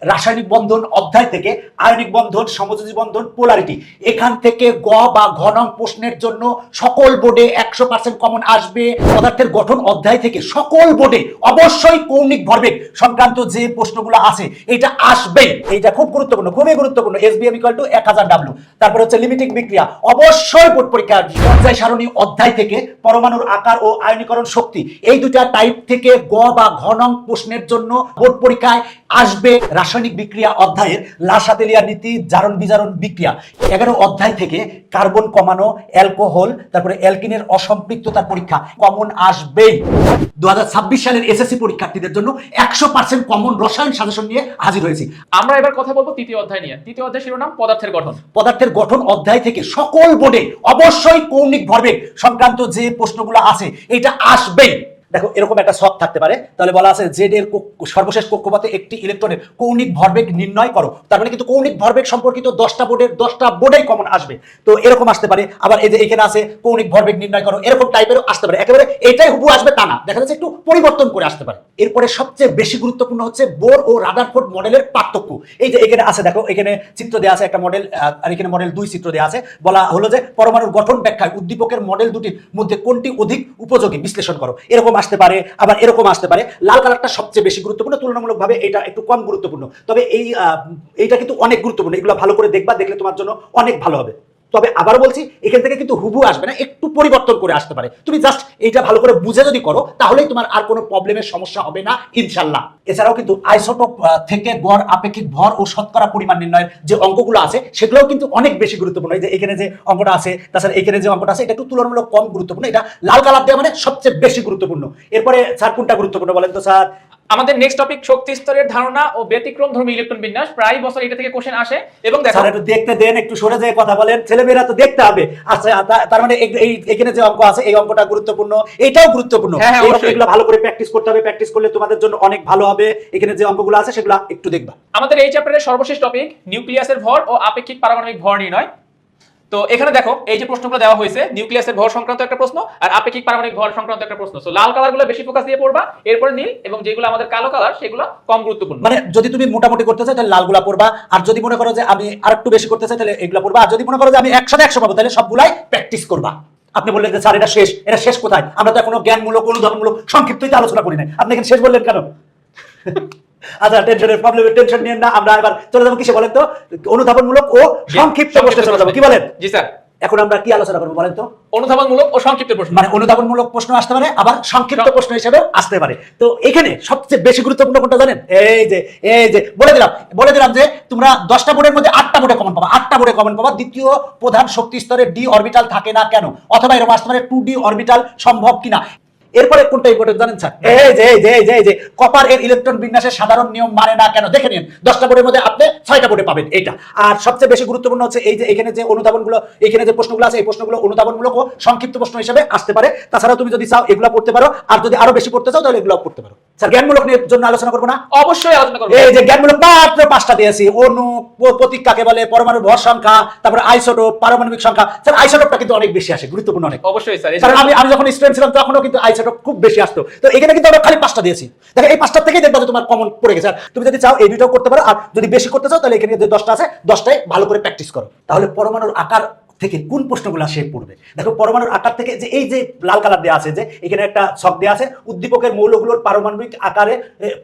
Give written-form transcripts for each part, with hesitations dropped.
রাসায়নিক বন্ধন অধ্যায় থেকে আয়নিক বন্ধন, সমযোজী বন্ধন, পোলারিটি, এখান থেকে গ বা ঘ নং প্রশ্নের জন্য সকল বোর্ডে 100% কমন আসবে। পদার্থের গঠন অধ্যায় থেকে সকল বোর্ডে অবশ্যই কৌণিক ভরবেগ সংক্রান্ত যে প্রশ্নগুলো আছে এটা আসবেই। এইটা খুব গুরুত্বপূর্ণ, খুবই গুরুত্বপূর্ণ। SBM = 1000 W। তারপর হচ্ছে লিমিটিং বিক্রিয়া, অবশ্যই বোর্ড পরীক্ষা। পর্যায় সারণী অধ্যায় থেকে পরমাণুর আকার ও আয়নীকরণ শক্তি, এই দুটা টাইপ থেকে গ বা ঘ নং প্রশ্নের জন্য বোর্ড পরীক্ষায় আসবে। রাসায়নিক বিক্রিয়া অধ্যায়ের লাসাতেলিয়া নীতি, জারণ বিজারণ বিক্রিয়া। 11 অধ্যায় থেকে কার্বন কমানো, অ্যালকোহল, তারপরে অ্যালকিনের অসম্পৃক্ততার পরীক্ষা কমন আসবেই। 2026 সালের এসএসসি পরীক্ষার্থীদের জন্য 100% কমন রসায়ন সাজেশন নিয়ে হাজির হয়েছি। আমরা এবার কথা বলবো তৃতীয় অধ্যায় নিয়ে। তৃতীয় অধ্যায় শিরোনাম পদার্থের গঠন। পদার্থের গঠন অধ্যায় থেকে সকল বোর্ডে অবশ্যই কৌণিক ভরবেগ সংক্রান্ত যে প্রশ্নগুলো আছে এটা আসবেই। দেখো এরকম একটা শখ থাকতে পারে, তাহলে বলা আছে জেড এর সর্বশেষ কক্ষপথে একটি ইলেকট্রনের কৌণিক ভরবেগ নির্ণয় করো। তার মানে কিন্তু কৌণিক ভরবেগ সম্পর্কিত 10টা বোর্ডেই কমন আসবে। তো এরকম আসতে পারে। আবার এই যে এখানে আছে কৌণিক ভরবেগ নির্ণয় করো, এরকম টাইপেরও আসতে পারে। একেবারে এটাই হুবহু আসবে তা না, দেখা যাচ্ছে একটু পরিবর্তন করে আসতে পারে। এরপরে সবচেয়ে বেশি গুরুত্বপূর্ণ হচ্ছে বোর ও রাদারফোর্ড মডেলের পার্থক্য। এই যে এখানে আছে, দেখো এখানে চিত্র দেওয়া আছে একটা মডেল, আর এখানে মডেল 2 চিত্র দেওয়া আছে। বলা হলো যে পরমাণুর গঠন ব্যাখ্যায় উদ্দীপকের মডেল দুটির মধ্যে কোনটি অধিক উপযোগী বিশ্লেষণ করো। এরকম আসতে পারে, আবার এরকম আসতে পারে। লাল কালারটা সবচেয়ে বেশি গুরুত্বপূর্ণ, তুলনামূলকভাবে এটা একটু কম গুরুত্বপূর্ণ। তবে এইটা কিন্তু অনেক গুরুত্বপূর্ণ। এগুলো ভালো করে দেখবা, দেখলে তোমার জন্য অনেক ভালো হবে। তবে আবার বলছি, এখান থেকে কিন্তু হুবহু আসবে না, একটু পরিবর্তন করে আসতে পারে। তুমি জাস্ট এইটা ভালো করে বুঝে যদি করো তাহলেই তোমার আর কোনো প্রবলেমের সমস্যা হবে না ইনশাল্লাহ। এছাড়াও কিন্তু আইসোটোপ থেকে গড় আপেক্ষিক ভর ও শতকরা পরিমাণ নির্ণয়ের যে অঙ্কগুলো আছে সেগুলোও কিন্তু অনেক বেশি গুরুত্বপূর্ণ। এই যে এখানে যে অঙ্কটা আছে, তাছাড়া এখানে যে অঙ্কটা আছে, এটা একটু তুলনামূলক কম গুরুত্বপূর্ণ। এটা লাল কালার দেওয়া মানে সবচেয়ে বেশি গুরুত্বপূর্ণ। এরপরে স্যার কোনটা গুরুত্বপূর্ণ বলেন তো স্যার? আমাদের নেক্সট টপিক শক্তি স্তরের ধারণা ও ব্যতিক্রমধর্মী ইলেকট্রন বিন্যাস। প্রায় বছর এটা থেকে কোশ্চেন আসে। এবং দেখো স্যার একটু দেখতে দেন, একটু সরে যেয়ে কথা বলেন, ছেলেমেয়েরা তো দেখতে হবে। আচ্ছা, তার মানে এখানে যে অঙ্ক আছে এই অঙ্কটা গুরুত্বপূর্ণ, এটাও গুরুত্বপূর্ণ। এগুলো ভালো করে প্র্যাকটিস করতে হবে, প্র্যাকটিস করলে তোমাদের জন্য অনেক ভালো হবে। এখানে যে অঙ্কগুলো আছে সেগুলো একটু দেখবা। আমাদের এই চ্যাপ্টারের সর্বশেষ টপিক নিউক্লিয়াসের ভর ও আপেক্ষিক পারমাণবিক ভর নির্ণয়। তো এখানে দেখো এই যে প্রশ্নগুলো দেওয়া হয়েছে, নিউক্লিয়াসের ভর সংক্রান্ত একটা প্রশ্ন আর আপেক্ষিক পারমাণবিক ভর সংক্রান্ত একটা প্রশ্ন। সো লাল কালারগুলো বেশি ফোকাস দিয়ে পড়বা, এরপর নীল, এবং যেগুলো আমাদের কালো কালার সেগুলো কম গুরুত্বপূর্ণ। মানে যদি তুমি মোটামুটি করতে চাও তাহলে লালগুলা পড়বা, আর যদি মনে করো যে আমি আরেকটু বেশি করতে চাই তাহলে এগুলা পড়বা, আর যদি মনে করো যে আমি একসাথে 100 পাবো তাহলে সবগুলাই প্র্যাকটিস করবা। আপনি বললেন যে স্যার এটা শেষ কোথায়? আমরা তো এখনো জ্ঞানমূলক, অনুধাবনমূলক, সংক্ষিপ্তই আলোচনা করি নাই। আপনি এখানে শেষ বললেন কেন? আচ্ছা, টেনশনের প্রবলেমের টেনশন নিয়েন না। আমরা এবার চলে যাবো কিসে বলেন তো? অনুধাবনমূলক ও সংক্ষিপ্ত প্রশ্নে চলে যাবো। কি বলেন? জি স্যার। এখন আমরা কি আলোচনা করবো বলেন তো? অনুধাবনমূলক ও সংক্ষিপ্ত প্রশ্ন। মানে অনুধাবনমূলক প্রশ্ন আসতে পারে, আবার সংক্ষিপ্ত প্রশ্ন হিসেবে আসতে পারে। তো এখানে সবচেয়ে বেশি গুরুত্বপূর্ণ কোনটা জানেন? এই যে বলে দিলাম যে তোমরা 10টা বোর্ডের মধ্যে 8টা বোর্ডে কমন পাবা। 8টা বোর্ডে কমন পাবা। দ্বিতীয় প্রধান শক্তি স্তরে ডি অরবিটাল থাকে না কেন? অথবা এরকম আসতে পারে 2D অরবিটাল সম্ভব কিনা। এরপরে কোনটা ইম্পর্টেন্ট জানেন স্যার? এই যে কপার এর ইলেকট্রন বিন্যাসের সাধারণ নিয়ম মানে না কেন? দেখে নিন, 10টা বোর্ডের মধ্যে আপনি 6টা বোর্ডে পাবেন এটা। আর সবচেয়ে বেশি গুরুত্বপূর্ণ হচ্ছে এই যে এখানে যে অনুধাবনগুলো, এখানে যে প্রশ্নগুলো আছে এই প্রশ্নগুলো অনুধাবনমূলক ও সংক্ষিপ্ত প্রশ্ন হিসেবে আসতে পারে। তাছাড়া তুমি যদি চাও এগুলো পড়তে পারো, আর যদি আরো বেশি পড়তে চাও তাহলে এগুলো পড়তে পারো। স্যার জ্ঞানমূলক নিয়ে জন্য আলোচনা করবো না? অবশ্যই আলোচনা করব। এই যে জ্ঞানমূলক মাত্র 5টা দিয়েছি। অণু, প্রতীক কাকে বলে, পরমাণুর ভর সংখ্যা, তারপর আইসোটোপ, পারমাণবিক সংখ্যা। স্যার আইসোটোপটা কিন্তু অনেক বেশি আসে, গুরুত্বপূর্ণ অনেক। অবশ্যই স্যার। কারণ আমি যখন স্টুডেন্ট ছিলাম তখনও কিন্তু আইসোটোপ খুব বেশি আসতো। তো এখানে কিন্তু আমরা খালি 5টা দিয়েছি। দেখো এই 5টার থেকেই দেখবা যে তোমার কমন পড়ে গেছে। আর তুমি যদি চাও এই দুটোও করতে পারো, আর যদি বেশি করতে চাও তাহলে এখানে যে 10টা আছে 10টাই ভালো করে প্র্যাকটিস করো। তাহলে পরমাণুর আকার থেকে কোন প্রশ্নগুলো সে পড়বে? দেখো পরমাণুর আকার থেকে যে এই যে লাল কালার দেওয়া আছে, যে এখানে একটা ছক দেওয়া আছে, উদ্দীপকের মৌলগুলোর পারমাণবিক আকারে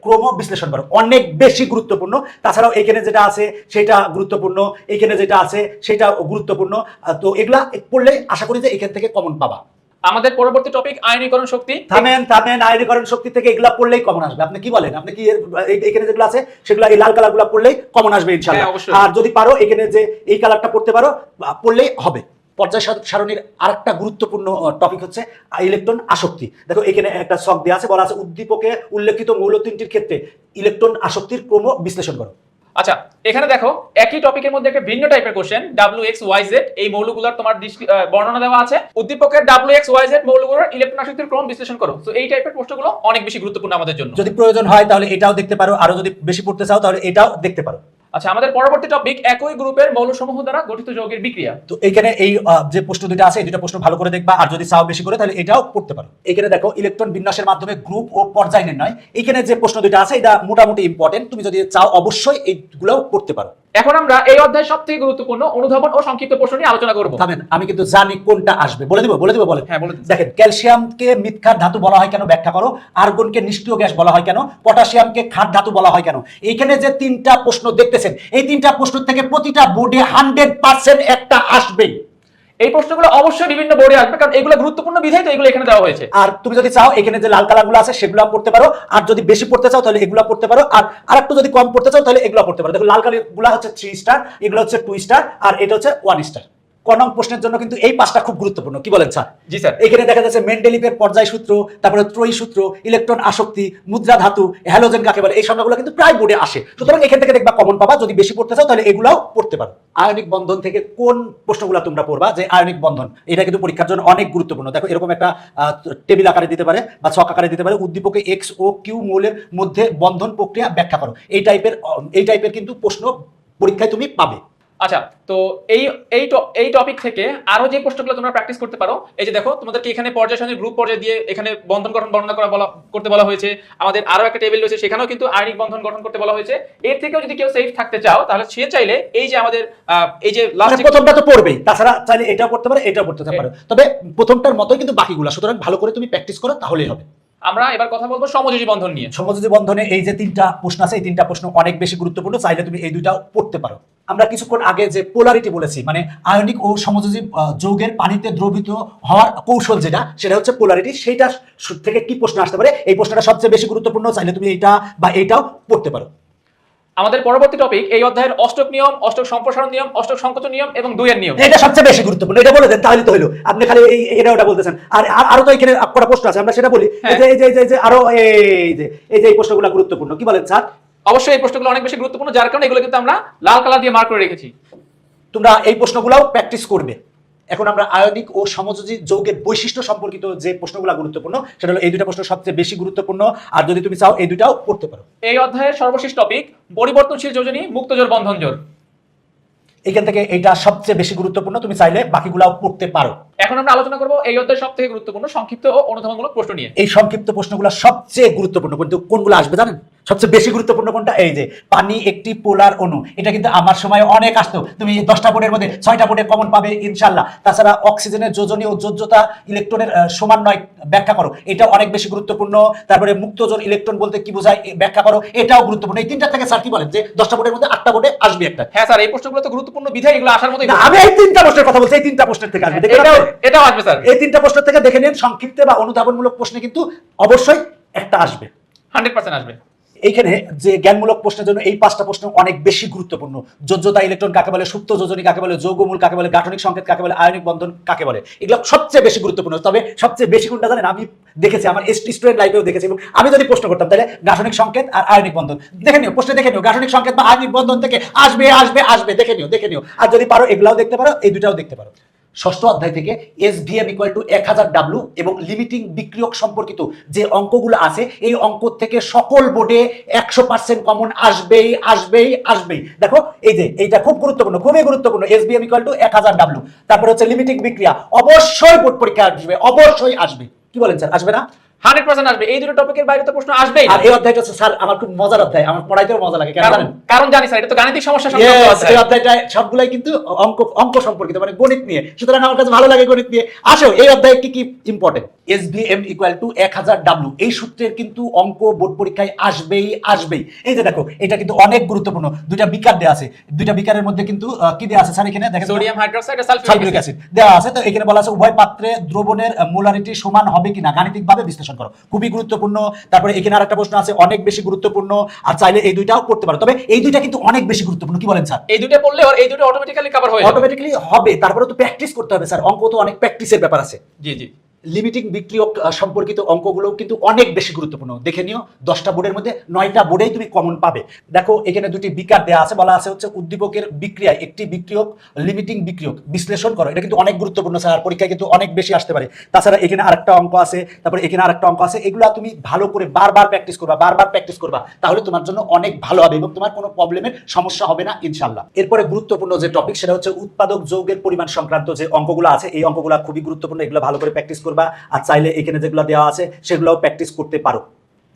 ক্রম বিশ্লেষণ করো, অনেক বেশি গুরুত্বপূর্ণ। তাছাড়াও এখানে যেটা আছে সেটা গুরুত্বপূর্ণ, এখানে যেটা আছে সেটা গুরুত্বপূর্ণ। তো এগুলা পড়লে আশা করি যে এখান থেকে কমন পাবা। আমাদের পরবর্তী টপিক আয়নীকরণ শক্তি। থামেন, আয়নীকরণ শক্তি থেকে এগুলা পড়লেই কমন আসবে। আপনি কি বলেন? আপনি কি এখানে যেগুলো আছে সেগুলো এই লাল কালারগুলো পড়লেই কমন আসবে ইনশাআল্লাহ। আর যদি পারো এখানে যে এই কালারটা পড়তে পারো, পড়লেই হবে। পর্যায় সারণীর আরেকটা গুরুত্বপূর্ণ টপিক হচ্ছে ইলেকট্রন আসক্তি। দেখো এখানে একটা ছক দেওয়া আছে, বলা আছে উদ্দীপকে উল্লেখিত মৌল তিনটির ক্ষেত্রে ইলেকট্রন আসক্তির ক্রম বিশ্লেষণ করো। আচ্ছা, এখানে দেখো একই টপিকের মধ্যে একটা ভিন্ন টাইপের কোশ্চেন। WXYZ এই মৌলগুলোর তোমার বর্ণনা দেওয়া আছে। উদ্দীপকের WXYZ মৌলগুলোর ইলেকট্রন আসক্তির ক্রম বিশ্লেষণ করো। তো এই টাইপের প্রশ্নগুলো অনেক বেশি গুরুত্বপূর্ণ আমাদের জন্য। যদি প্রয়োজন হয় তাহলে এটাও দেখতে পারো, আরো যদি বেশি পড়তে চাও তাহলে এটাও দেখতে পারো। আচ্ছা, আমাদের পরবর্তী টপিক একই গ্রুপের মৌলসমূহ দ্বারা গঠিত যৌগের বিক্রিয়া। তো এইখানে এই যে প্রশ্ন দুটো আছে এই দুটো প্রশ্ন ভালো করে দেখবা, আর যদি চাও বেশি করে তাহলে এটাও পড়তে পারো। এখানে দেখো ইলেকট্রন বিন্যাসের মাধ্যমে গ্রুপ ও পর্যায় নির্ণয়, এখানে যে প্রশ্ন দুটো আছে এটা মোটামুটি ইম্পর্টেন্ট, তুমি যদি চাও অবশ্যই এইগুলোও পড়তে পারো। এখন আমরা এই অধ্যায়ের সবথেকে গুরুত্বপূর্ণ অনুধাবন ও সংক্ষিপ্ত প্রশ্ন নিয়ে আলোচনা করব। থামেন, আমি কিন্তু জানি কোনটা আসবে, বলে দিব বলেন। হ্যাঁ, বলে দিন। দেখেন, ক্যালসিয়ামকে মৃৎক্ষার ধাতু বলা হয় কেন ব্যাখ্যা করো, আর্গনকে নিষ্ক্রিয় গ্যাস বলা হয় কেন, পটাশিয়ামকে ক্ষার ধাতু বলা হয় কেন। এইখানে যে তিনটা প্রশ্ন দেখতেছেন এই তিনটা প্রশ্ন থেকে প্রতিটা বোর্ডে 100% একটা আসবে। এই প্রশ্নগুলো অবশ্যই বিভিন্ন বোর্ডে আসবে, কারণ এগুলো গুরুত্বপূর্ণ বিধায় তো এগুলো এখানে দেওয়া হয়েছে। আর তুমি যদি চাও এখানে যে লাল কালারগুলো আছে সেগুলো পড়তে পারো, আর যদি বেশি পড়তে চাও তাহলে এগুলো পড়তে পারো, আর একটু যদি কম পড়তে চাও তাহলে এগুলো পড়তে পারো। দেখো লাল কালারগুলো হচ্ছে 3 স্টার, এগুলো হচ্ছে 2 স্টার, আর এটা হচ্ছে 1 স্টার। ক নং প্রশ্নের জন্য কিন্তু এই 5টা খুব গুরুত্বপূর্ণ, কি বলেন স্যার? জি স্যার। এখানে দেখা যাচ্ছে মেন্ডেলিভের পর্যায় সূত্র, তারপরে ত্রয়ী সূত্র, ইলেকট্রন আসক্তি, মুদ্রা ধাতু, হ্যালোজেন কাকে বলে, এই সংখ্যাগুলো কিন্তু প্রায় বোর্ডে আসে। সুতরাং এখান থেকে দেখবা কমন পাবা। যদি বেশি পড়তে চাও তাহলে এগুলাও পড়তে পারো। আয়নিক বন্ধন থেকে কোন প্রশ্নগুলো তোমরা পড়বা, যে আয়নিক বন্ধন এটা কিন্তু পরীক্ষার জন্য অনেক গুরুত্বপূর্ণ। দেখো এরকম একটা টেবিল আকারে দিতে পারে বা ছক আকারে দিতে পারে, উদ্দীপকে এক্স ও কিউ মৌলের মধ্যে বন্ধন প্রক্রিয়া ব্যাখ্যা করো। এই টাইপের কিন্তু প্রশ্ন পরীক্ষায় তুমি পাবে। আচ্ছা, তো এই টপিক থেকে আরো যে প্রশ্নগুলো তোমরা প্র্যাকটিস করতে পারো, এই যে দেখো তোমাদেরকে এখানে পর্যায় সারণী গ্রুপ পর্যায় দিয়ে এখানে বন্ধন গঠন বর্ণনা করতে বলা হয়েছে। আমাদের আরো একটা টেবিল রয়েছে, সেখানেও কিন্তু আয়নিক বন্ধন গঠন করতে বলা হয়েছে। এর থেকেও যদি কেউ সেফ থাকতে চাও তাহলে সে চাইলে এই যে আমাদের এই যে লাস্ট প্রথমটা তো পড়বেই, তাছাড়া চাইলে এটাও পড়তে পারে এটাও পড়তে পারে, তবে প্রথমটার মতোই কিন্তু বাকিগুলো। সুতরাং ভালো করে তুমি প্র্যাকটিস করো তাহলেই হবে। আমরা এবার কথা বলবো সমযোজী বন্ধন নিয়ে। সমযোজী বন্ধনে এই যে 3টা প্রশ্ন আছে এই 3টা প্রশ্ন অনেক বেশি গুরুত্বপূর্ণ, চাইলে তুমি এই দুইটাও পড়তে পারো। আমরা কিছুক্ষণ আগে যে পোলারিটি বলেছি, মানে আয়নিক ও সমযোজী যৌগের পানিতে দ্রবীভূত হওয়ার কৌশল সেটা হচ্ছে পোলারিটি। সেইটা থেকে কি প্রশ্ন আসতে পারে, এই প্রশ্নটা সবচেয়ে বেশি গুরুত্বপূর্ণ, চাইলে তুমি এইটা বা এইটাও পড়তে পারো। আমাদের পরবর্তী টপিক এই অধ্যায়ের অষ্টক নিয়ম, অষ্টক সম্প্রসারণ নিয়ম, অষ্টক সংকোচন নিয়ম এবং দুইয়ের নিয়ম। এটা সবচেয়ে বেশি গুরুত্বপূর্ণ, এটা বলে দেন তাহলে তো হলো। আপনি খালি এটা ওটা বলতেছেন, আর আরো তো এখানে কটা প্রশ্ন আছে, আমরা সেটা বলি। এই যে আরো এই যে প্রশ্নগুলো গুরুত্বপূর্ণ, কি বলেন স্যার? অবশ্যই এই প্রশ্নগুলো অনেক বেশি গুরুত্বপূর্ণ, যার কারণে এগুলো কিন্তু আমরা লাল কালার দিয়ে মার্ক করে রেখেছি। তোমরা এই প্রশ্নগুলোও প্র্যাকটিস করবে। এখন আমরা আয়নিক ও সমযোজী যৌগের বৈশিষ্ট্য সম্পর্কিত যে প্রশ্নগুলো গুরুত্বপূর্ণ সেটা হলো এই দুটো প্রশ্ন সবচেয়ে বেশি গুরুত্বপূর্ণ, আর যদি তুমি চাও এই দুটাও পড়তে পারো। এই অধ্যায়ের সর্বশেষ টপিক পরিবর্তনশীল যোজনী, মুক্ত জোড়, বন্ধন জোড়। এখান থেকে এটা সবচেয়ে বেশি গুরুত্বপূর্ণ, তুমি চাইলে বাকিগুলাও পড়তে পারো। এখন আমরা আলোচনা করব এই অধ্যায়ের সবথেকে গুরুত্বপূর্ণ সংক্ষিপ্ত ও অনুধাবনমূলক প্রশ্ন নিয়ে। এই সংক্ষিপ্ত প্রশ্নগুলো সবচেয়ে গুরুত্বপূর্ণ, কিন্তু কোনগুলো আসবে জানেন? সবচেয়ে বেশি গুরুত্বপূর্ণ কোনটা? এই যে পানি একটি পোলার অণু, এটা কিন্তু আমার সময় অনেক আসতো। তুমি 10টা বোর্ডের মধ্যে 6টা বোর্ডে কমন পাবে ইনশাআল্লাহ। তাছাড়া অক্সিজেনের যোজনী ও যোজ্যতা, ইলেকট্রনের সমন্বয় ব্যাখ্যা করো, এটা অনেক বেশি গুরুত্বপূর্ণ। তারপরে মুক্তজোড় ইলেকট্রন বলতে কি বোঝায় ব্যাখ্যা করো, এটাও গুরুত্বপূর্ণ। এই 3টা থেকে স্যার কি বলেন যে 10টা বোর্ডের মধ্যে 8টা বোর্ডে আসবে একটা? হ্যাঁ স্যার, এই প্রশ্নগুলো তো গুরুত্বপূর্ণ বিধায় এগুলো আসার মতোই। আমি এই 3টা প্রশ্নের কথা বলছি, এই 3টা প্রশ্নের থেকে আসবে। এটাও আসবে স্যার। এই 3টা প্রশ্ন থেকে দেখে নিন, সংক্ষিপ্ত বা অনুধাবনমূলক প্রশ্নে কিন্তু অবশ্যই একটা আসবে, 100% আসবে। এইখানে যে জ্ঞানমূলক প্রশ্নের জন্য এই 5টা প্রশ্ন অনেক বেশি গুরুত্বপূর্ণ। যোজ্যতা ইলেকট্রন কাকে বলে, সুপ্ত যোজনী কাকে বলে, যৌগমূল কাকে বলে, গাঠনিক সংকেত কাকে বলে, আয়নিক বন্ধন কাকে বলে, এগুলো সবচেয়ে বেশি গুরুত্বপূর্ণ। তবে সবচেয়ে বেশি কোনটা জানেন? আমি দেখেছি, আমার স্টুডেন্ট লাইফেও দেখেছি, এবং আমি যদি প্রশ্ন করতাম তাহলে গাঠনিক সংকেত আর আয়নিক বন্ধন। দেখে নিও, প্রশ্নে দেখে নিও গাঠনিক সংকেত বা আয়নিক বন্ধন থেকে আসবে আসবে আসবে, দেখে নিও। আর যদি পারো এগুলাও দেখতে পারো, এই দুটাও দেখতে পারো। ষষ্ঠ অধ্যায় থেকে SVM = 1000W এবং লিমিটিং বিক্রিয়ক সম্পর্কিত যে অঙ্কগুলো আছে এই অঙ্ক থেকে সকল বোর্ডে 100% কমন আসবেই। দেখো এই যে এইটা খুব গুরুত্বপূর্ণ, খুবই গুরুত্বপূর্ণ। SVM = 1000W। তারপর হচ্ছে লিমিটিং বিক্রিয়া, অবশ্যই বোর্ড পরীক্ষা আসবে। কি বলেন স্যার, আসবে না? 100% আসবে। এই দুটো টপিকের বাইরে তো প্রশ্ন আসবেই না। আর এই অধ্যায়টা হচ্ছে স্যার আমার খুব মজার অধ্যায়, আমার পড়াইতেও মজা লাগে। কেন জানেন? কারণ জানি স্যার, এটা তো গাণিতিক সমস্যা সংক্রান্ত অধ্যায়। এই অধ্যায়টা সবগুলাই কিন্তু অঙ্ক সম্পর্কিত, মানে গণিত নিয়ে। সুতরাং আমার কাছে ভালো লাগে গণিত নিয়ে। আসো এই অধ্যায়ে কি কি ইম্পর্টেন্ট। SVM = 1000W, এই সূত্রের কিন্তু অঙ্ক বোর্ড পরীক্ষায় আসবেই। এই যে দেখো এটা কিন্তু অনেক গুরুত্বপূর্ণ। দুইটা বিকার দেয়া আছে, দুইটা বিকারের মধ্যে কিন্তু কি দেয়া আছে স্যার? এখানে দেখেন সোডিয়াম হাইড্রোক্সাইড আর সালফিউরিক অ্যাসিড দেওয়া আছে। তো এখানে বলা আছে উভয় পাত্রে দ্রবণের মোলারিটি সমান হবে কিনা গাণিতিকভাবে বিশ্লেষণ করো, খুবই গুরুত্বপূর্ণ। তারপরে এখানে আরেকটা প্রশ্ন আছে অনেক বেশি গুরুত্বপূর্ণ, আর চাইলে এই দুইটাও পড়তে পারো। তবে এই দুইটা কিন্তু অনেক বেশি গুরুত্বপূর্ণ, কি বলেন স্যার? এই দুটো পড়লে এই দুটো অটোমেটিক্যালি কভার হয়ে যাবে। অটোমেটিক্যালি হবে, তারপরে তো প্র্যাকটিস করতে হবে স্যার, অঙ্ক তো অনেক প্র্যাকটিসের ব্যাপার আছে। জি। লিমিটিং বিক্রিয়ক সম্পর্কিত অঙ্কগুলোও কিন্তু অনেক বেশি গুরুত্বপূর্ণ। দেখে নিও 10টা বোর্ডের মধ্যে 9টা বোর্ডেই তুমি কমন পাবে। দেখো এখানে দুটি বিকার দেওয়া আছে, বলা আছে হচ্ছে উদ্দীপকের বিক্রিয়ায় একটি বিক্রিয়ক লিমিটিং বিক্রিয়ক বিশ্লেষণ করো। এটা কিন্তু অনেক গুরুত্বপূর্ণ স্যার, পরীক্ষায় কিন্তু অনেক বেশি আসতে পারে। তাছাড়া এখানে আরেকটা অঙ্ক আছে, তারপরে এখানে আরেকটা অঙ্ক আছে, এগুলো তুমি ভালো করে বারবার প্র্যাকটিস করবা, তাহলে তোমার জন্য অনেক ভালো হবে এবং তোমার কোনো প্রবলেমের সমস্যা হবে না ইনশাআল্লাহ। এরপরে গুরুত্বপূর্ণ যে টপিক সেটা হচ্ছে উৎপাদক যৌগের পরিমাণ সংক্রান্ত যে অঙ্কগুলো আছে, এই অঙ্কগুলো খুবই গুরুত্বপূর্ণ, এগুলো ভালো করে প্র্যাকটিস করবা। আর চাইলে এখানে যেগুলো দেওয়া আছে সেগুলোও প্র্যাকটিস করতে পারো।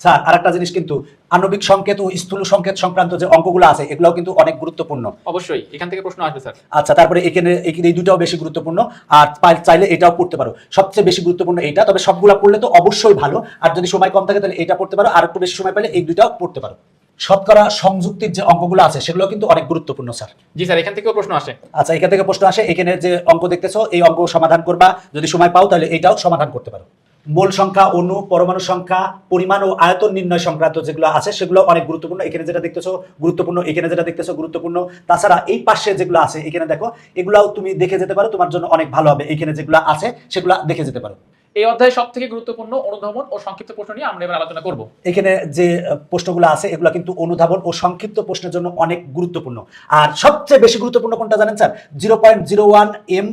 স্যার আরেকটা জিনিস কিন্তু আণবিক সংকেত ও স্থূল সংকেত সংক্রান্ত যে অঙ্কগুলো আছে এগুলোও কিন্তু অনেক গুরুত্বপূর্ণ। অবশ্যই এখান থেকে প্রশ্ন আসবে স্যার। আচ্ছা, তারপরে এখানে এই দুটাও বেশি গুরুত্বপূর্ণ, আর চাইলে এটাও পড়তে পারো। সবচেয়ে বেশি গুরুত্বপূর্ণ এইটা, তবে সবগুলা পড়লে তো অবশ্যই ভালো, আর যদি সময় কম থাকে তাহলে এটা পড়তে পারো, আর একটু বেশি সময় পেলে এই দুটাও পড়তে পারো। শতকরা সংযুক্তির যে অঙ্কগুলো আছে সেগুলো কিন্তু অনেক গুরুত্বপূর্ণ স্যার। জি স্যার, এখান থেকেও প্রশ্ন আসে। আচ্ছা, এখান থেকে প্রশ্ন আসে, এখানে যে অঙ্ক দেখতেছো এই অঙ্ক সমাধান করবা, যদি সময় পাও তাহলে এইটাও সমাধান করতে পারো। মোল সংখ্যা, অণু, পরমাণু সংখ্যা, পরিমাণ ও আয়তন নির্ণয় সংক্রান্ত যেগুলো আছে সেগুলো অনেক গুরুত্বপূর্ণ। এখানে যেটা দেখতেছো গুরুত্বপূর্ণ, এখানে যেটা দেখতেছো গুরুত্বপূর্ণ। তাছাড়া এই পাশে যেগুলো আছে এখানে দেখো, এগুলাও তুমি দেখে যেতে পারো, তোমার জন্য অনেক ভালো হবে। এখানে যেগুলো আছে সেগুলো দেখে যেতে পারো। এই অধ্যায়ে সবথেকে গুরুত্বপূর্ণ অনুধাবন ও সংক্ষিপ্ত প্রশ্ন নিয়ে আমরা এবার আলোচনা করব। এখানে যে প্রশ্নগুলো আছে এগুলো কিন্তু অনুধাবন ও সংক্ষিপ্ত প্রশ্নের জন্য অনেক গুরুত্বপূর্ণ। আর সবচেয়ে বেশি গুরুত্বপূর্ণ কোনটা জানেন স্যার? 0.01 m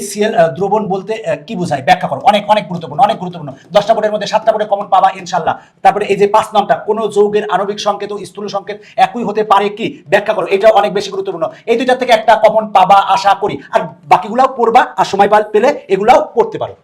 HCl দ্রবণ বলতে কি বোঝায় ব্যাখ্যা করো। অনেক অনেক গুরুত্বপূর্ণ, অনেক গুরুত্বপূর্ণ। 10টা বোর্ডের মধ্যে 7টা বোর্ডে কমন পাবা ইনশাআল্লাহ। তারপরে এই যে 5 নম্বরটা, কোন যৌগের আণবিক সংকেত ও স্থূল সংকেত একই হতে পারে কি ব্যাখ্যা করো, এটাও অনেক বেশি গুরুত্বপূর্ণ। এই দুইটা থেকে একটা কমন পাবা আশা করি, আর বাকিগুলাও পড়বা, আর সময় পেলে এগুলাও পড়তে পারো।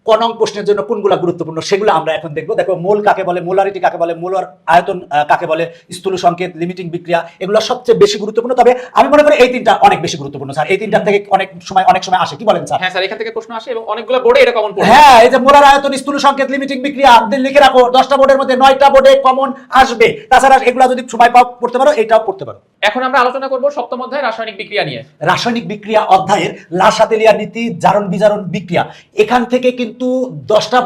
ক নং প্রশ্নের জন্য কোনগুলা গুরুত্বপূর্ণ সেগুলো আমরা এখন দেখবো। দেখো মোল কাকে বলে, মোলারিটি কাকে বলে, মোলার আয়তন কাকে বলে, স্থূল সংকেত, লিমিটিং বিক্রিয়া, এগুলো সবচেয়ে বেশি গুরুত্বপূর্ণ। তবে আমি মনে করি এই তিনটা অনেক বেশি গুরুত্বপূর্ণ স্যার। এই তিনটার থেকে অনেক সময় আসে, কি বলেন স্যার? হ্যাঁ স্যার, এখান থেকে প্রশ্ন আসে এবং অনেকগুলো বোর্ডে এটা কমন পড়ে। হ্যাঁ, এই যে মোলার আয়তন, স্থূল সংকেত, লিমিটিং বিক্রিয়া লিখে রাখো। 10টা বোর্ডের মধ্যে 9টা বোর্ডে কমন আসবে। তাছাড়া এগুলো যদি সময় পাও পড়তে পারো, এটাও পড়তে পারো। এখন আমরা আলোচনা করব সপ্তম অধ্যায় রাসায়নিক বিক্রিয়া নিয়ে। রাসায়নিক বিক্রিয়া অধ্যায়ের লাসাতেলিয়া নীতি, জারণ বিজারণ বিক্রিয়া, এখান থেকে কিন্তু 10টা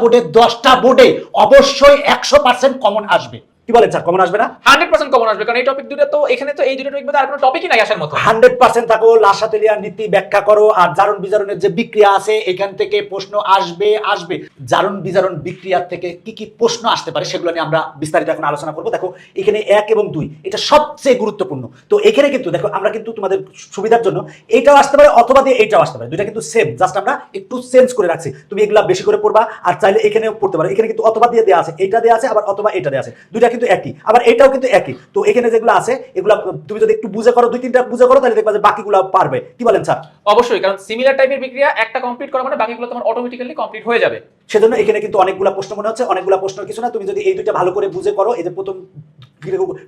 বোর্ডে অবশ্যই 100% কমন আসবে। কি বলেন স্যার, কমন আসবে না? 100% কমন আসবে, কারণ এই টপিক দুটো তো এখানে তো এই দুটো টপিক মধ্যে আর কোনো টপিকই নাই আসার মতো। 100% থাকো। লাসাতেলিয়া নীতি ব্যাখ্যা করো, আর জারণ বিজারণের যে বিক্রিয়া আছে এখান থেকে প্রশ্ন আসবে। জারণ বিজারণ বিক্রিয়ার থেকে কি কি প্রশ্ন আসতে পারে সেগুলো নিয়ে আমরা বিস্তারিত এখন আলোচনা করব। দেখো এখানে 1 এবং 2 এটা সবচেয়ে গুরুত্বপূর্ণ। তো এখানে কিন্তু দেখো আমরা কিন্তু তোমাদের সুবিধার জন্য এইটাও আসতে পারে অথবা দিয়ে এইটাও আসতে পারে, দুইটা কিন্তু সেম, জাস্ট আমরা একটু চেঞ্জ করে রাখছি। তুমি এগুলা বেশি করে পড়বা, আর চাইলে এখানেও পড়তে পারো। এখানে কিন্তু অথবা দিয়ে দেওয়া আছে, এইটা দেওয়া আছে, আবার অথবা এটা দেওয়া আছে, দুইটা কিন্তু একই, আবার এটাও কিন্তু একই। তো এখানে যেগুলো আছে এগুলা তুমি যদি একটু বুঝে করো, 2-3টা বুঝে করো, তাহলে দেখবা যে বাকিগুলো পারবে। কি বলেন স্যার? অবশ্যই, কারণ সিমিলার টাইপের বিক্রিয়া একটা কমপ্লিট করা মানে বাকিগুলো তোমার অটোমেটিক্যালি কমপ্লিট হয়ে যাবে। সেজন্য এখানে কিন্তু অনেকগুলা প্রশ্ন মনে হচ্ছে, অনেকগুলা প্রশ্ন কিছু না। তুমি যদি এই দুইটা ভালো করে বুঝে করো, এই যে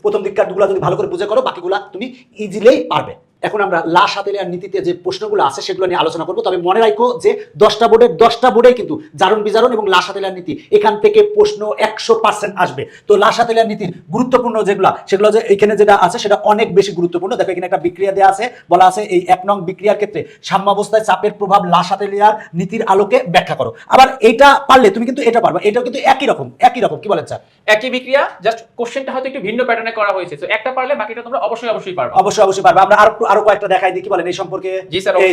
প্রথম দিককারগুলো যদি ভালো করে বুঝে করো, বাকিগুলা তুমি ইজিলি পারবে। এখন আমরা লাসাতেলিয়ার নীতিতে যে প্রশ্নগুলো আছে সেগুলো নিয়ে আলোচনা করবো। তবে মনে রাখো যে 10টা বোর্ডে কিন্তু জারণ বিজারণ এবং লাসাতেলিয়ার নীতি এখান থেকে প্রশ্ন 100% আসবে। তো লাসাতেলিয়ার নীতির গুরুত্বপূর্ণ সেগুলো যে এখানে যেটা আছে সেটা অনেক বেশি গুরুত্বপূর্ণ। দেখো এখানে একটা বিক্রিয়া দেওয়া আছে, বলা আছে এই 1 নং বিক্রিয়ার ক্ষেত্রে সাম্যাবস্থায় চাপের প্রভাব লাসাতেলিয়ার নীতির আলোকে ব্যাখ্যা করো। আবার এইটা পারলে তুমি কিন্তু এটা পারবা, এটাও কিন্তু একই রকম। কি বলেন স্যার? একই বিক্রিয়া, জাস্ট কোশ্চেনটা হয়তো একটু ভিন্ন প্যাটার্নে করা হয়েছে। তো একটা পারলে বাকিটা তোমরা অবশ্যই পারবে। অবশ্যই পারবে। আমরা আরো কয়েকটা দেখাই দিই, কি বলেন এই সম্পর্কে? জি স্যার, এই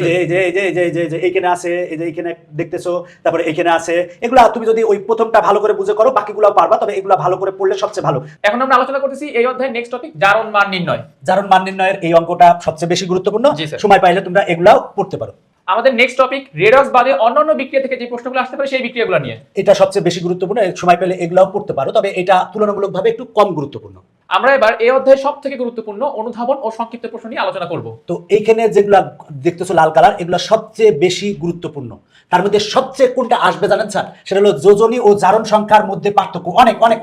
যে এইখানে আছে, এই যে এইখানে দেখতেছো, তারপরে এইখানে আছে, এগুলা তুমি যদি ওই প্রথমটা ভালো করে বুঝে করো বাকিগুলো পারবা। তবে এগুলা ভালো করে পড়লে সবচেয়ে ভালো। এখন আমরা আলোচনা করতেছি এই অধ্যায়ের নেক্সট টপিক জারণ মান নির্ণয়। জারণ মান নির্ণয়ের এই অঙ্কটা সবচেয়ে বেশি গুরুত্বপূর্ণ। জি স্যার। সময় পাইলে তোমরা এগুলাও পড়তে পারো। আমাদের নেক্সট টপিক রেডক্স বাদে অন্যান্য বিক্রিয়া থেকে যে প্রশ্নগুলো আসতে পারে সেই বিক্রিয়াগুলো নিয়ে। এটা সবচেয়ে বেশি গুরুত্বপূর্ণ, সময় পেলে এগুলাও পড়তে পারো। তবে এটা তুলনামূলকভাবে একটু কম গুরুত্বপূর্ণ। আমরা এবার এই অধ্যায়ের সবথেকে গুরুত্বপূর্ণ অনুধাবন ও সংক্ষিপ্ত প্রশ্ন নিয়ে আলোচনা করব। তো এইখানে যেগুলা দেখতেছো লাল কালার, এগুলা সবচেয়ে বেশি গুরুত্বপূর্ণ। তার মধ্যে সবচেয়ে কোনটা আসবে জানেন স্যার? সেটা হলো যোজনী ও জারণ সংখ্যার মধ্যে পার্থক্য,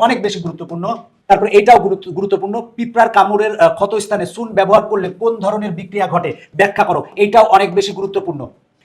অনেক বেশি গুরুত্বপূর্ণ। তারপর এটাও গুরুত্বপূর্ণ, পিঁপড়ার কামড়ের ক্ষতস্থানে চুন ব্যবহার করলে কোন ধরনের বিক্রিয়া ঘটে ব্যাখ্যা করো, এটাও অনেক বেশি গুরুত্বপূর্ণ।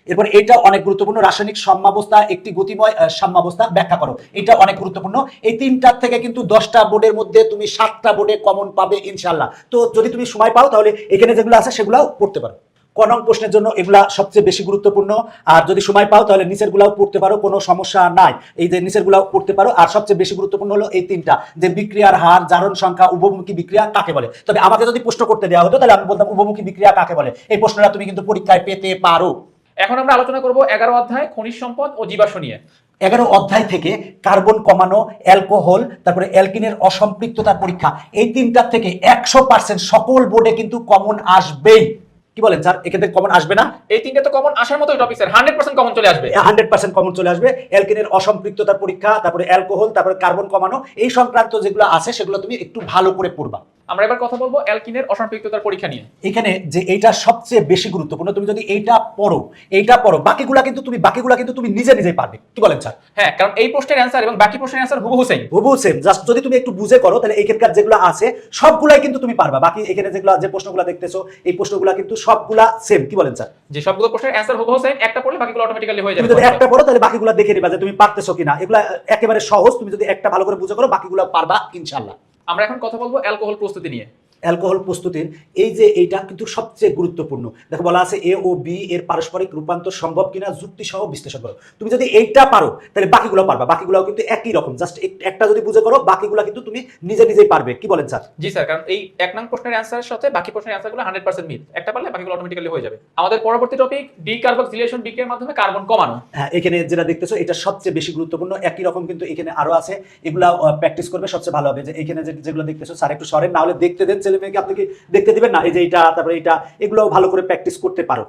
এরপর এটা অনেক গুরুত্বপূর্ণ, রাসায়নিক সাম্যাবস্থা একটি গতিময় সাম্যাবস্থা ব্যাখ্যা করো, এটা অনেক গুরুত্বপূর্ণ। এই 3টার থেকে কিন্তু 10টা বোর্ডের মধ্যে তুমি 7টা বোর্ডে কমন পাবে ইনশাআল্লাহ। তো যদি তুমি সময় পাও তাহলে এখানে যেগুলো আছে সেগুলাও পড়তে পারো। ক নং প্রশ্নের জন্য এগুলা সবচেয়ে বেশি গুরুত্বপূর্ণ। আর যদি সময় পাও তাহলে নিচের গুলাও পড়তে পারো, কোনো সমস্যা নাই। এই যে নিচের গুলাও পড়তে পারো। আর সবচেয়ে বেশি গুরুত্বপূর্ণ হলো এই 3টা, যে বিক্রিয়ার হার, জারণ সংখ্যা, উভমুখী বিক্রিয়া কাকে বলে। তবে আমাকে যদি প্রশ্ন করতে দেওয়া হতো তাহলে আমি বলতাম উভমুখী বিক্রিয়া কাকে বলে। এই প্রশ্নটা তুমি কিন্তু পরীক্ষায় পেতে পারো। এখন আমরা আলোচনা করব 11 অধ্যায় খনিজ সম্পদ ও জীবাশ্ম নিয়ে। 11 অধ্যায় থেকে কার্বন কমানো, অ্যালকোহল, তারপরে অ্যালকিনের অসম্পৃক্ততার পরীক্ষা, এই তিনটার থেকে 100% সকল বোর্ডে কিন্তু কমন আসবেই। কি বলেন স্যার, এখান থেকে কমন আসবে না? এই তিনটে তো কমন আসার মতোই টপিক স্যার, 100% কমন চলে আসবে। 100% কমন চলে আসবে। অ্যালকিনের অসম্পৃক্ততার পরীক্ষা, তারপরে অ্যালকোহল, তারপরে কার্বন কমানো, এই সংক্রান্ত যেগুলো আছে সেগুলো তুমি একটু ভালো করে পড়বা। আমরা এবার কথা বলবো অ্যালকিনের অসম্পৃক্ততার পরীক্ষা নিয়ে। এখানে যে এইটা সবচেয়ে বেশি গুরুত্বপূর্ণ, তুমি যদি এইটা পড়ো বাকিগুলা কিন্তু তুমি নিজে নিজেই পারবে। কি বলেন স্যার? হ্যাঁ, কারণ এই প্রশ্নের অ্যান্সার এবং বাকি প্রশ্নের অ্যান্সার হুবহু সেম। হুবহু সেম, জাস্ট যদি তুমি একটু বুঝে করো তাহলে এখানকার যেগুলো আছে সবগুলাই কিন্তু তুমি পারবা। বাকি এখানে যেগুলো যে প্রশ্নগুলো দেখতেছো এই প্রশ্নগুলো কিন্তু সবগুলা সেম। কি বলেন স্যার? যে সবগুলো প্রশ্নের অ্যান্সার হুবহু সেম, একটা পড়লে বাকিগুলো অটোমেটিক্যালি হয়ে তুমি যাবে। যদি একটা পড়ো তাহলে বাকিগুলো দেখে নিবা যে তুমি পারতেছো কিনা। এগুলা একেবারে সহজ, তুমি যদি একটা ভালো করে বুঝে করো বাকিগুলো পারবা ইনশাআল্লাহ। আমরা এখন কথা বলবো অ্যালকোহল প্রস্তুতি নিয়ে। অ্যালকোহল প্রস্তুতির এই যে এইটা কিন্তু সবচেয়ে গুরুত্বপূর্ণ। দেখো বলা আছে এ ও বি এর পারস্পরিক রূপান্তর সম্ভব কিনা যুক্তি সহ বিশ্লেষণ করো। তুমি যদি এইটা পারো তাহলে বাকিগুলো পারবা। বাকিগুলো কিন্তু একই রকম, জাস্ট একটা যদি বুঝে করো বাকিগুলো কিন্তু তুমি নিজে নিজেই পারবে। কি বলেন স্যার? জি স্যার, কারণ এই এক নং প্রশ্নের অ্যান্সারের সাথে বাকি প্রশ্নের অ্যান্সারগুলো 100% মিল। একটা পারলে বাকিগুলো অটোমেটিক্যালি হয়ে যাবে। আমাদের পরবর্তী টপিক ডিকার্বক্সিলেশন বিক্রিয়ার মাধ্যমে কার্বন কমানো। হ্যাঁ, এখানে যেটা দেখতেছো এটা সবচেয়ে বেশি গুরুত্বপূর্ণ। একই রকম কিন্তু এখানে আরো আছে, এগুলা প্র্যাকটিস করবে সবচেয়ে ভালো হবে। যে এখানে যেগুলো দেখতেছো স্যার একটু সরেন, না হলে দেখতে দেন ছেলে মেয়েকে, আপনি কি দেখতে দিবেন না? এই যে এটা, তারপরে এটা, এগুলো ভালো করে প্র্যাকটিস করতে পারো।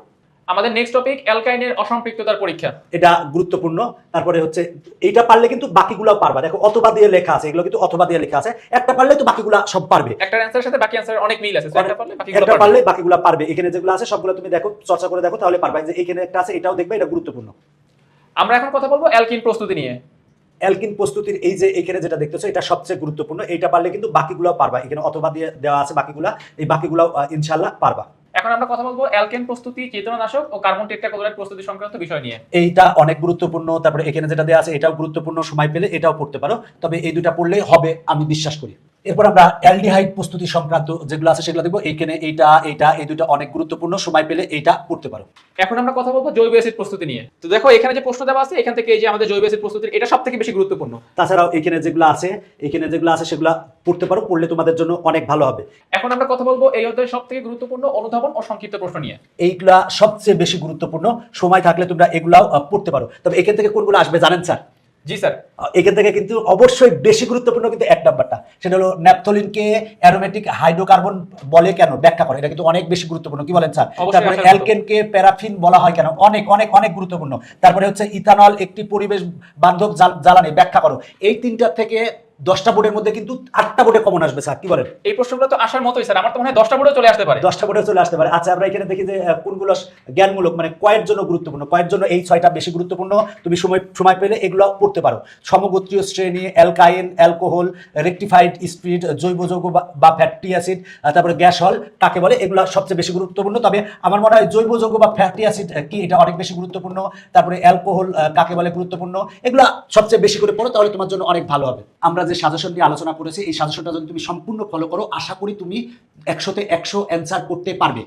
আমাদের নেক্সট টপিক অ্যালকাইনের অসম্পৃক্ততার পরীক্ষা। এটা গুরুত্বপূর্ণ। তারপরে হচ্ছে এইটা পারলে কিন্তু বাকিগুলো পারবা। দেখো অথবা দিয়ে লেখা আছে, এগুলো কিন্তু অথবা দিয়ে লেখা আছে। একটা পারলে তো বাকিগুলো সব পারবে। একটা অ্যান্সারের সাথে বাকি অ্যান্সারের অনেক মিল আছে, তো একটা পারলে বাকিগুলো একটা পারবে। পারলে বাকিগুলো পারবে। এখানে যেগুলো আছে সবগুলো তুমি দেখো, চর্চা করে দেখো, তাহলে পারবা। যে এখানে একটা আছে, এটাও দেখবে, এটা গুরুত্বপূর্ণ। আমরা এখন কথা বলবো অ্যালকিন প্রস্তুতি নিয়ে। অ্যালকিন প্রস্তুতির এই যে এখানে যেটা দেখতেছো এটা সবচেয়ে গুরুত্বপূর্ণ। এইটা পারলে কিন্তু বাকিগুলো পারবা। এখানে অথবা দিয়ে দেওয়া আছে বাকিগুলা, এই বাকিগুলো ইনশাআল্লাহ পারবা। এখন আমরা কথা বলবো অ্যালকেন প্রস্তুতি, চেতনানাশক ও কার্বন টেট্রাক্লোরাইড প্রস্তুতি সংক্রান্ত বিষয় নিয়ে। এইটা অনেক গুরুত্বপূর্ণ। তারপরে এখানে যেটা দেওয়া আছে এটাও গুরুত্বপূর্ণ, সময় পেলে এটাও পড়তে পারো। তবে এই দুটা পড়লেই হবে আমি বিশ্বাস করি। এরপর আমরা অ্যালডিহাইড প্রস্তুতি সংক্রান্ত যেগুলো আছে সেগুলো দেখবো। এইখানে এই দুটো অনেক গুরুত্বপূর্ণ, সময় পেলে এইটা পড়তে পারো। এখন আমরা কথা বলবো জৈব অ্যাসিড প্রস্তুতি নিয়ে। তো দেখো এখানে যে প্রশ্ন দেওয়া আছে এখান থেকে এই যে আমাদের জৈব অ্যাসিড প্রস্তুতির এটা সবথেকে বেশি গুরুত্বপূর্ণ। তাছাড়াও এখানে যেগুলো আছে সেগুলো পড়তে পারো, পড়লে তোমাদের জন্য অনেক ভালো হবে। এখন আমরা কথা বলবো এই অধ্যায়ের সবথেকে গুরুত্বপূর্ণ অনুধাবন ও সংক্ষিপ্ত প্রশ্ন নিয়ে। এইগুলা সবচেয়ে বেশি গুরুত্বপূর্ণ, সময় থাকলে তোমরা এগুলাও পড়তে পারো। তবে এখান থেকে কোনগুলো আসবে জানেন স্যার? জি স্যার, এখান থেকে কিন্তু অবশ্যই বেশি গুরুত্বপূর্ণ কিন্তু এক নাম্বারটা, সেটা হলো ন্যাপথলিনকে অ্যারোমেটিক হাইড্রোকার্বন বলে কেন ব্যাখ্যা করে। এটা কিন্তু অনেক বেশি গুরুত্বপূর্ণ। কি বলেন স্যার? অবশ্যই তারপরে আসার মতো। অ্যালকেনকে প্যারাফিন বলা হয় কেন, অনেক অনেক অনেক গুরুত্বপূর্ণ। তারপরে হচ্ছে ইথানল একটি পরিবেশ বান্ধব জ্বালানি, ব্যাখ্যা করো। এই তিনটা থেকে 10টা বোর্ডের মধ্যে কিন্তু 8টা বোর্ডে কমন আসবে স্যার। কি বলেন? এই প্রশ্নগুলো তো আসার মতোই স্যার, আমার তো মনে হয় 10টা বোর্ডে চলে আসতে পারে। 10টা বোর্ডে চলে আসতে পারে। আচ্ছা, আমরা এখানে দেখি যে কোনগুলো জ্ঞানমূলক, মানে কয়ের জন্য গুরুত্বপূর্ণ। কয়ের জন্য এই 6টা বেশি গুরুত্বপূর্ণ। তুমি সময় পেলে এগুলো পড়তে পারো। সমগোত্রীয় শ্রেণী, অ্যালকাইন, অ্যালকোহল, রেকটিফাইড স্পিরিট, জৈব যৌগ বা ফ্যাটি অ্যাসিড, তারপরে গ্যাস হল কাকে বলে, এগুলো সবচেয়ে বেশি গুরুত্বপূর্ণ। তবে আমার মনে হয় জৈব যৌগ বা ফ্যাটি অ্যাসিড কি, এটা অনেক বেশি গুরুত্বপূর্ণ। তারপরে অ্যালকোহল কাকে বলে গুরুত্বপূর্ণ। এগুলো সবচেয়ে বেশি করে পড়ো, তাহলে তোমার জন্য অনেক ভালো হবে। আমরা যে সাজেশন নিয়ে আলোচনা করেছি এই সাজেশনটা যদি তুমি সম্পূর্ণ ফলো করো, আশা করি তুমি 100তে 100 অ্যান্সার করতে পারবে।